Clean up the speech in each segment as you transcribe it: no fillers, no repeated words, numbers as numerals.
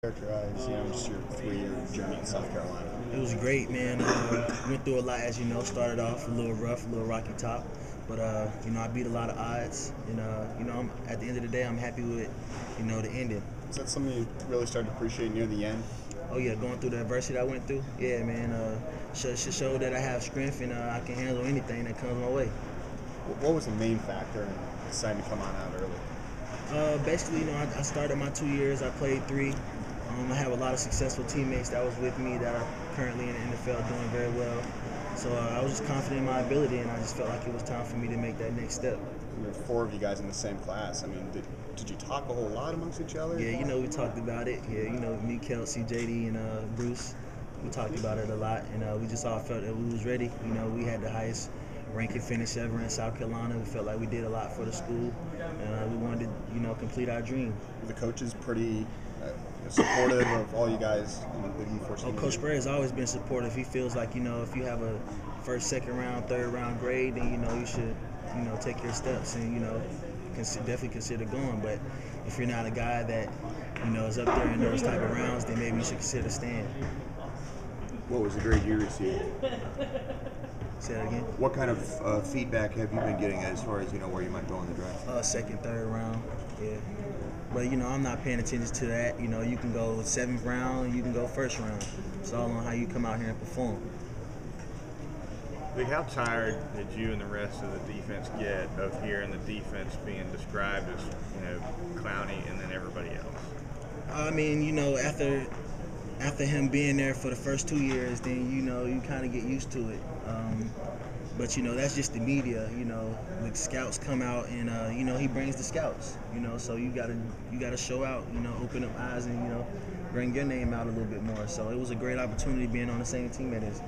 Characterize, just your 3-year journey in South Carolina. It was great, man. Went through a lot, as you know. Started off a little rough, a little rocky top, but I beat a lot of odds, and at the end of the day, I'm happy with, the ending. Is that something you really started to appreciate near the end? Oh yeah, going through the adversity I went through, yeah, man. Showed that I have strength and I can handle anything that comes my way. What was the main factor in deciding to come on out early? Basically, I started my 2 years. I played 3. I have a lot of successful teammates that was with me that are currently in the NFL doing very well. So I was just confident in my ability, and I just felt like it was time for me to make that next step. There were 4 of you guys in the same class. I mean, did you talk a whole lot amongst each other? Yeah, we talked about it. Yeah, me, Kelsey, JD, and Bruce. We talked about it a lot, and we just all felt that we was ready. We had the highest ranking finish ever in South Carolina. We felt like we did a lot for the school, and we wanted to, complete our dream. Were the coaches pretty supportive of all you guys leading you for? Coach Spray has always been supportive. He feels like, if you have a first, second round, third round grade, then, you should, take your steps and, definitely consider going. But if you're not a guy that, is up there in those type of rounds, then maybe you should consider staying. What was the grade you received? Say that again? What kind of feedback have you been getting as far as, where you might go in the draft? Second, third round, yeah. But, I'm not paying attention to that. You can go 7th round, you can go 1st round. It's all on how you come out here and perform. How tired did you and the rest of the defense get of hearing the defense being described as, Clowney and then everybody else? I mean, after him being there for the first 2 years, then, you kind of get used to it. But, that's just the media, the scouts come out and, he brings the scouts, so you gotta show out, open up eyes and, bring your name out a little bit more. So it was a great opportunity being on the same team as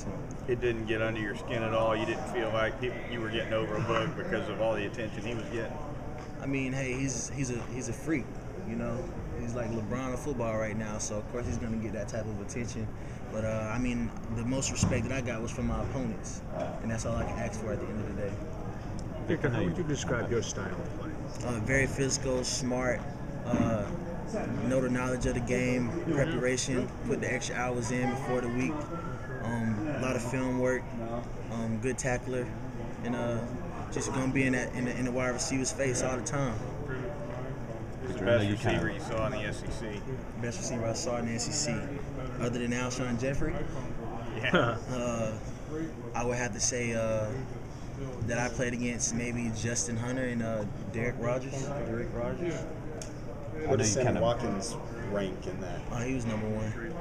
him. It didn't get under your skin at all? You didn't feel like you were getting over a bug because of all the attention he was getting? I mean, hey, he's a freak, He's like LeBron of football right now, so of course he's going to get that type of attention. But, the most respect that I got was from my opponents, and that's all I can ask for at the end of the day. Victor, how would you describe your style of play? Very physical, smart, know the knowledge of the game, preparation, put the extra hours in before the week, a lot of film work, good tackler, and just going to be in the wide receiver's face all the time. Who's the best receiver you saw in the SEC? Best receiver I saw in the SEC, other than Alshon Jeffrey? Yeah. I would have to say that I played against maybe Justin Hunter and Derek Rogers. Where does Sam Watkins rank in that? He was number 1.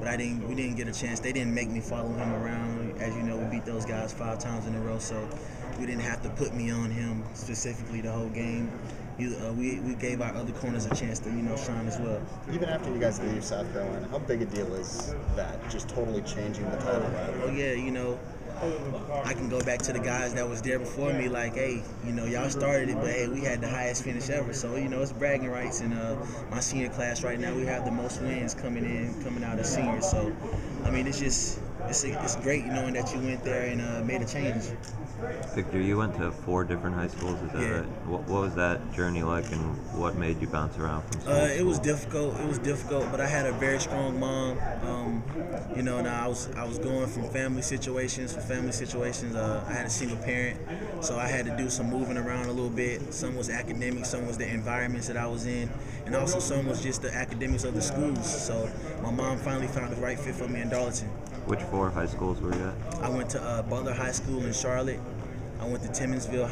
But we didn't get a chance. They didn't make me follow him around. As you know, we beat those guys 5 times in a row, so we didn't have to put me on him specifically the whole game. We gave our other corners a chance to, shine as well. Even after you guys leave South Carolina, how big a deal is that, just totally changing the title rivalry? Oh, yeah, I can go back to the guys that was there before me, like, hey, y'all started it, but, hey, we had the highest finish ever. So, it's bragging rights. In my senior class right now, we have the most wins coming out as seniors. So, I mean, it's great knowing that you went there and made a change. Victor, you went to 4 different high schools, is that right? What was that journey like, and what made you bounce around from school to school? It was difficult, but I had a very strong mom. And I was going from family situations. I had a single parent, so I had to do some moving around a little bit. Some was academic, some was the environments that I was in, and also some was just the academics of the schools. So my mom finally found the right fit for me in Darlington. Which 4 high schools were you at? I went to Butler High School in Charlotte. I went to Timmonsville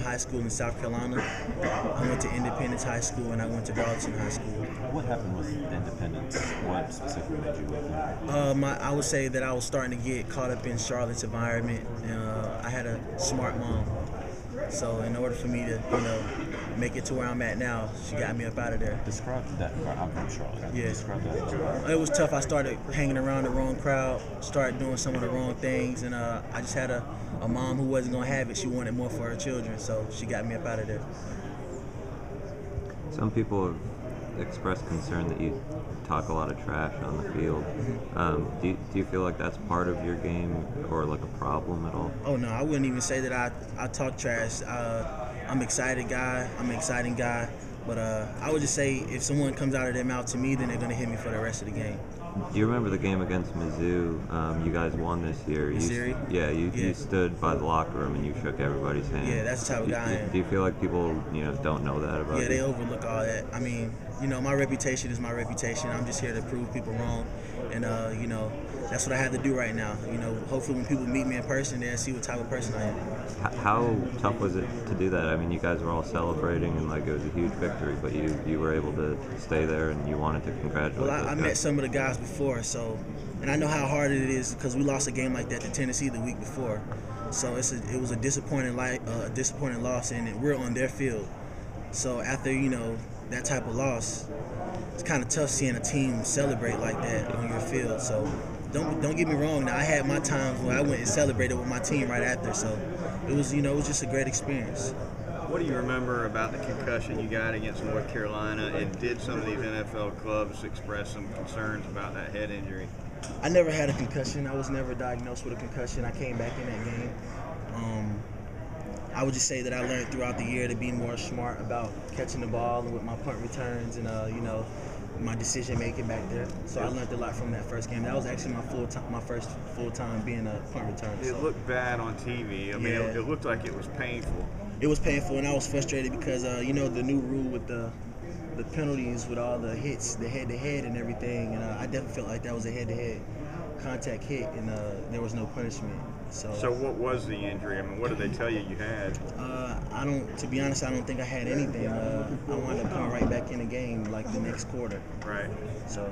High School in South Carolina. I went to Independence High School, and I went to Darlington High School. What happened with Independence? What specifically made you leave them? I would say that I was starting to get caught up in Charlotte's environment. I had a smart mom. So in order for me to, make it to where I'm at now, she got me up out of there. Describe that. I'm from Charlotte. Yeah. Describe that. It was tough. I started hanging around the wrong crowd, started doing some of the wrong things, and I just had a mom who wasn't going to have it. She wanted more for her children, so she got me up out of there. Some people have expressed concern that you talk a lot of trash on the field. Do you feel like that's part of your game or like a problem at all? Oh no, I wouldn't even say that I talk trash. I'm an exciting guy. But I would just say if someone comes out of their mouth to me, then they're going to hit me for the rest of the game. Do you remember the game against Mizzou? You guys won this year. Missouri? You stood by the locker room and you shook everybody's hand. Yeah, that's the type of guy I am. Do you feel like people, don't know that about you? Yeah, they overlook all that. I mean, my reputation is my reputation. I'm just here to prove people wrong. And, that's what I have to do right now. Hopefully when people meet me in person, they'll see what type of person I am. How tough was it to do that? I mean, you guys were all celebrating and it was a huge victory, but you were able to stay there and you wanted to congratulate Well, I those met guys. some of the guys before, and I know how hard it is because we lost a game like that to Tennessee the week before. So it was a disappointing loss, and we're on their field. So after that type of loss, it's kind of tough seeing a team celebrate like that on your field. So don't get me wrong. Now I had my times where I went and celebrated with my team right after. So it was just a great experience. What do you remember about the concussion you got against North Carolina, and did some of these NFL clubs express some concerns about that head injury? I never had a concussion. I was never diagnosed with a concussion. I came back in that game. I would just say that I learned throughout the year to be more smart about catching the ball and with my punt returns and my decision making back there. So I learned a lot from that first game. That was actually my first full time being a punt returner. It looked bad on TV. I mean, Yeah. it looked like it was painful. It was painful, and I was frustrated because the new rule with the penalties with all the hits, the head to head and everything, and I definitely felt like that was a head to head contact hit, and there was no punishment. So what was the injury? I mean, what did they tell you had? To be honest, I don't think I had anything. I wound up coming right back in the game like the next quarter. Right. So.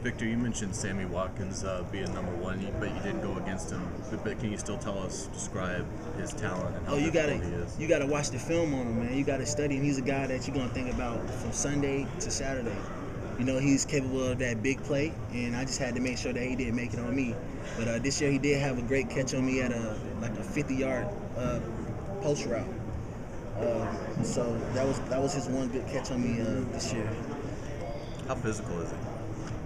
Victor, you mentioned Sammy Watkins being number one, but you didn't go against him. But can you still describe his talent and how difficult he is? You gotta watch the film on him, man. You gotta study him. He's a guy that you're gonna think about from Sunday to Saturday. He's capable of that big play, and I just had to make sure that he didn't make it on me. But this year he did have a great catch on me at a 50-yard post route. So that was his one good catch on me this year. How physical is he?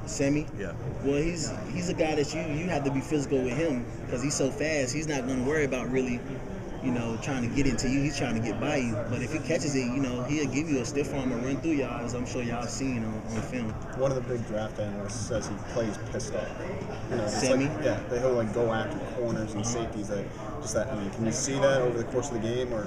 Sammy? Yeah. Well, he's a guy that you have to be physical with him because he's so fast. He's not going to worry about really, trying to get into you. He's trying to get by you. But if he catches it, he'll give you a stiff arm and run through y'all, as I'm sure y'all have seen on film. One of the big draft analysts says he plays pissed off. Sammy? He'll go after corners and safeties. Can you see that over the course of the game? Or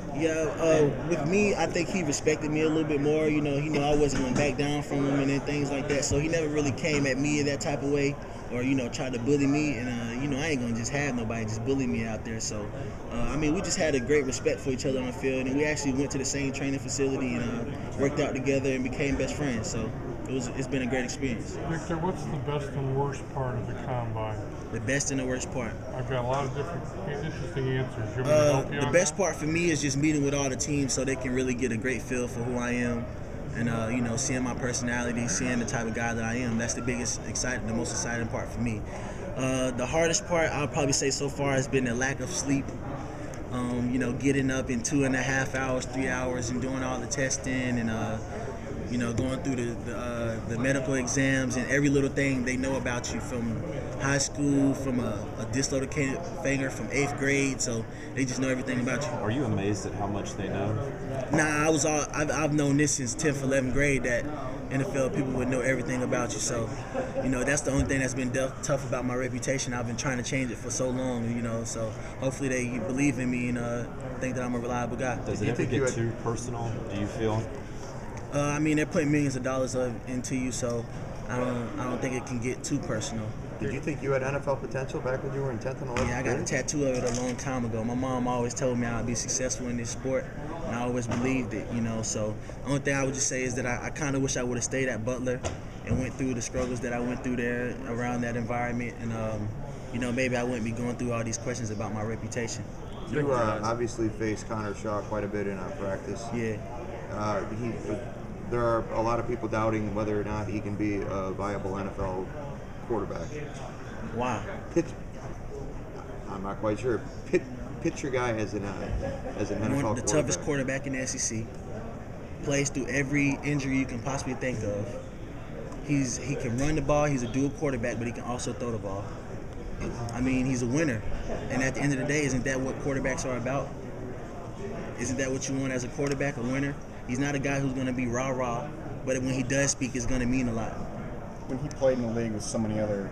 with me, I think he respected me a little bit more. He knew I wasn't going to back down from him and then things like that. So he never really came at me in that type of way or, tried to bully me. And, I ain't going to just have nobody just bully me out there. So, we just had a great respect for each other on the field. And we actually went to the same training facility and worked out together and became best friends. So it's been a great experience. Victor, what's the best and worst part of the combine? The best and the worst part? I've got a lot of different interesting answers. You want me to help you The on best that? part for me is just meeting with all the teams so they can really get a great feel for who I am. And seeing my personality, seeing the type of guy that I am, that's the the most exciting part for me. The hardest part, I'll probably say so far, has been the lack of sleep. Getting up in 2.5 hours, 3 hours, and doing all the testing, and going through the medical exams and every little thing they know about you from high school, from a dislocated finger from 8th grade. So they just know everything about you. Are you amazed at how much they know? Nah, I've known this since 10th, 11th grade that NFL people would know everything about you. So, that's the only thing that's been tough about my reputation. I've been trying to change it for so long, So hopefully they believe in me and think that I'm a reliable guy. Does it ever get too personal, do you feel? They're putting millions of dollars into you, so I don't think it can get too personal. Did you think you had NFL potential back when you were in 10th and 11th? Yeah, I got a tattoo of it a long time ago. My mom always told me I'd be successful in this sport, and I always believed it, So the only thing I would just say is that I kind of wish I would have stayed at Butler and went through the struggles that I went through there around that environment, and maybe I wouldn't be going through all these questions about my reputation. You obviously faced Connor Shaw quite a bit in our practice. Yeah. There are a lot of people doubting whether or not he can be a viable NFL quarterback. Wow. I'm not quite sure. Pitch your guy as an NFL One of the quarterback. toughest quarterback in the SEC. Plays through every injury you can possibly think of. He can run the ball. He's a dual quarterback, but he can also throw the ball. He's a winner. And at the end of the day, isn't that what quarterbacks are about? Isn't that what you want as a quarterback, a winner? He's not a guy who's going to be rah-rah, but when he does speak, it's going to mean a lot. When he played in the league with so many other,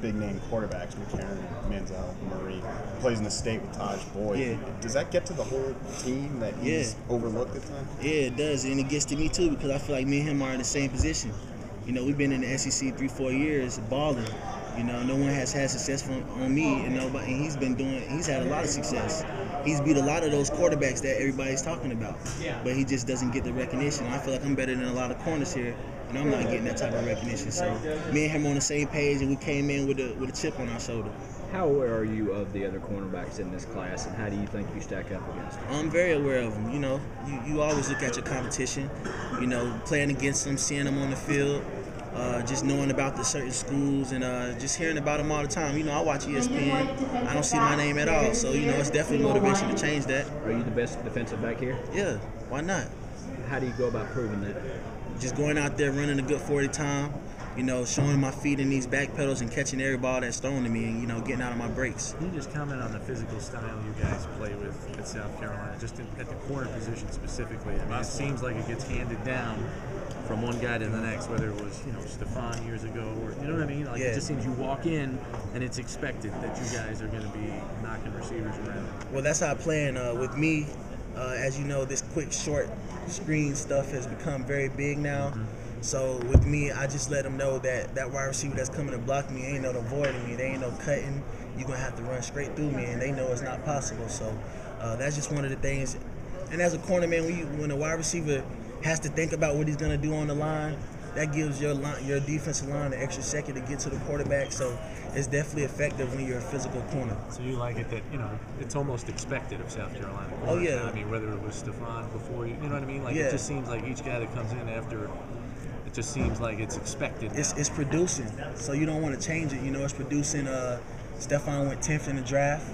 big name quarterbacks, McCarron, Manziel, Murray, plays in the state with Taj Boyd. Yeah. Does that get to the whole team that he's overlooked at times? Yeah, it does, and it gets to me too because I feel like me and him are in the same position. We've been in the SEC 3-4 years balling. No one has had success on me, and he's had a lot of success. He's beat a lot of those quarterbacks that everybody's talking about, but he just doesn't get the recognition. I feel like I'm better than a lot of corners here, and I'm not getting that type of recognition. So me and him on the same page, and we came in with a chip on our shoulder. How aware are you of the other cornerbacks in this class, and how do you think you stack up against them? I'm very aware of them. You always look at your competition, playing against them, seeing them on the field, just knowing about the certain schools and just hearing about them all the time. I watch ESPN. I don't see my name at all. So, it's definitely motivation to change that. Are you the best defensive back here? Yeah, why not? How do you go about proving that? Just going out there, running a good 40 time, showing my feet in these back pedals and catching every ball that's thrown to me and, getting out of my breaks. Can you just comment on the physical style you guys play with at South Carolina, just at the corner position specifically? I mean, it seems like it gets handed down from one guy to the next, whether it was, Stephon years ago or, you know what I mean? Like, it just seems you walk in and it's expected that you guys are going to be knocking receivers around. Well, that's how I play. And with me, as you know, this quick, short screen stuff has become very big now. Mm-hmm. So with me, I just let them know that wide receiver that's coming to block me ain't no avoiding me. They ain't no cutting. You're going to have to run straight through me, and they know it's not possible. So that's just one of the things. And as a corner, man, when a wide receiver has to think about what he's going to do on the line, that gives your defensive line an extra second to get to the quarterback. So it's definitely effective when you're a physical corner. So you like it that, it's almost expected of South Carolina corners. Oh, yeah. I mean, whether it was Stephon before you know what I mean? Like, it just seems like each guy that comes in after, it just seems like it's expected now. It's producing. So you don't want to change it. It's producing. Stephon went 10th in the draft.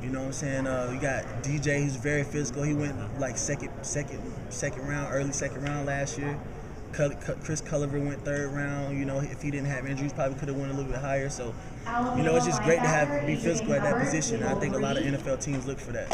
You know what I'm saying? We got DJ, who's very physical. He went like second round, early second round last year. Chris Culliver went third round. If he didn't have injuries, probably could have went a little bit higher. So, it's just great to be physical at that position. I think a lot of NFL teams look for that.